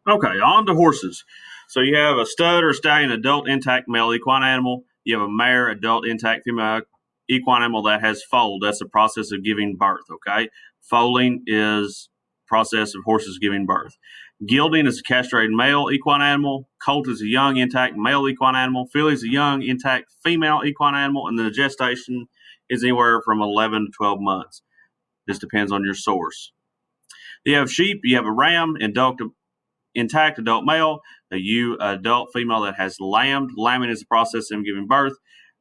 Okay, on to horses. So you have a stud or stallion adult intact male equine animal. You have a mare adult intact female equine animal that has foaled. That's the process of giving birth. Okay, foaling is process of horses giving birth. Gelding is a castrated male equine animal. Colt is a young intact male equine animal. Filly is a young intact female equine animal, and the gestation is anywhere from 11 to 12 months. This depends on your source. You have sheep. You have a ram, intact adult male, a ewe adult female that has lambed. Lambing is the process of giving birth,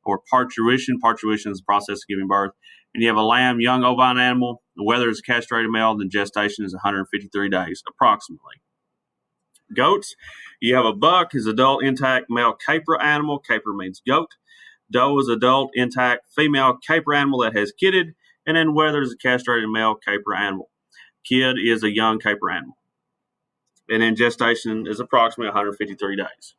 or parturition. Parturition is the process of giving birth. And you have a lamb, young ovine animal. The whether is castrated male, then gestation is 153 days, approximately. Goats, you have a buck, is adult intact male caper animal. Caper means goat. Doe is adult intact female caper animal that has kidded. And then whether is a castrated male caper animal. Kid is a young caper animal. And then gestation is approximately 153 days.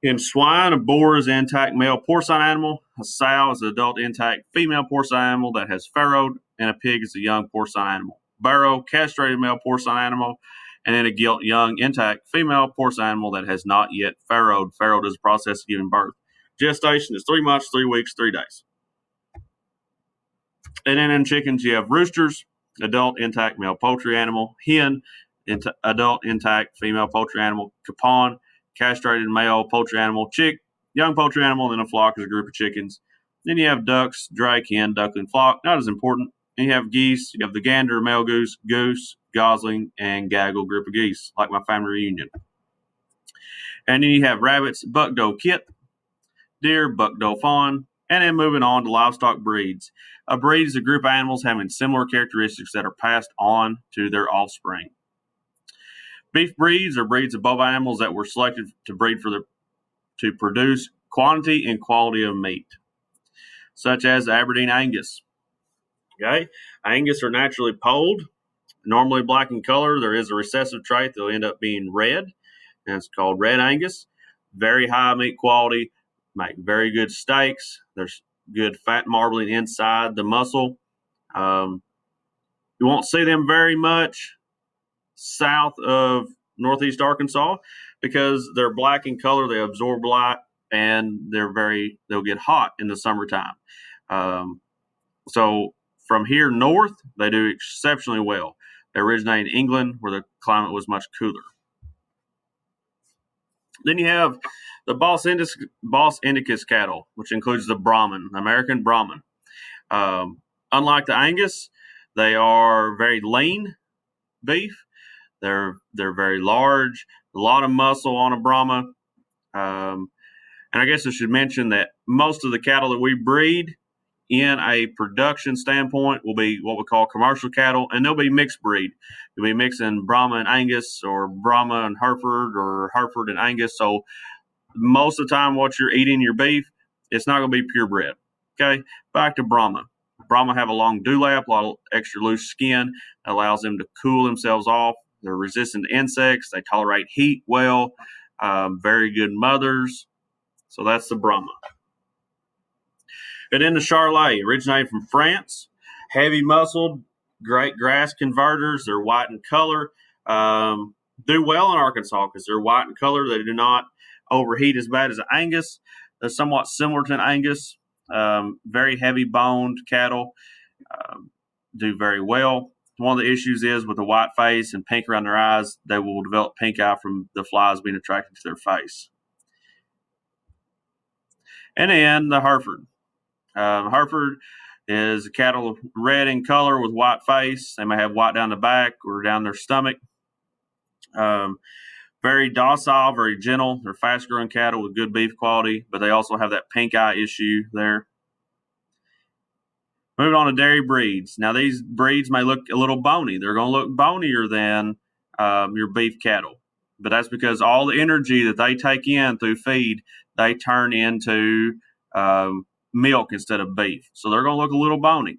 In swine, a boar is an intact male porcine animal. A sow is an adult intact female porcine animal that has farrowed, and a pig is a young porcine animal. Barrow, castrated male porcine animal, and then a gilt young intact female porcine animal that has not yet farrowed. Farrowed is the process of giving birth. Gestation is 3 months, 3 weeks, 3 days. And then in chickens, you have roosters, adult intact male poultry animal. Hen, adult intact female poultry animal. Capon, castrated male poultry animal. Chick, young poultry animal. And then a flock is a group of chickens. Then you have ducks, drake, hen, duckling, flock. Not as important. And you have geese. You have the gander, male goose, gosling, and gaggle group of geese, like my family reunion. And then you have rabbits, buck doe kit, deer, buck doe fawn. And then moving on to livestock breeds. A breed is a group of animals having similar characteristics that are passed on to their offspring. Beef breeds are breeds of bovine animals that were selected to breed to produce quantity and quality of meat, such as Aberdeen Angus. Okay, Angus are naturally polled, normally black in color. There is a recessive trait; they'll end up being red, and it's called red Angus. Very high meat quality, make very good steaks. There's good fat marbling inside the muscle. You won't see them very much south of northeast Arkansas because they're black in color. They absorb light and they'll get hot in the summertime. So from here north, they do exceptionally well. They originate in England where the climate was much cooler. Then you have the Bos Indicus cattle, which includes the Brahman, American Brahman. Unlike the Angus, they are very lean beef. They're very large, a lot of muscle on a Brahma. And I guess I should mention that most of the cattle that we breed in a production standpoint will be what we call commercial cattle, and they'll be mixed breed. You'll be mixing Brahma and Angus, or Brahma and Hereford, or Hereford and Angus. So most of the time what you're eating your beef, it's not going to be purebred. Okay, back to Brahma. Brahma have a long dewlap, a lot of extra loose skin, that allows them to cool themselves off. They're resistant to insects. They tolerate heat well. Very good mothers. So that's the Brahma. And then the Charolais, originated from France. Heavy muscled, great grass converters. They're white in color. Do well in Arkansas because they're white in color. They do not overheat as bad as an Angus. They're somewhat similar to an Angus. Very heavy boned cattle. Do very well. One of the issues is with the white face and pink around their eyes, they will develop pink eye from the flies being attracted to their face. And then the Hereford. Hereford is a cattle red in color with white face. They may have white down the back or down their stomach. Very docile, very gentle. They're fast-growing cattle with good beef quality, but they also have that pink eye issue there. Moving on to dairy breeds. Now, these breeds may look a little bony. They're going to look bonier than your beef cattle, but that's because all the energy that they take in through feed, they turn into milk instead of beef. So they're going to look a little bony.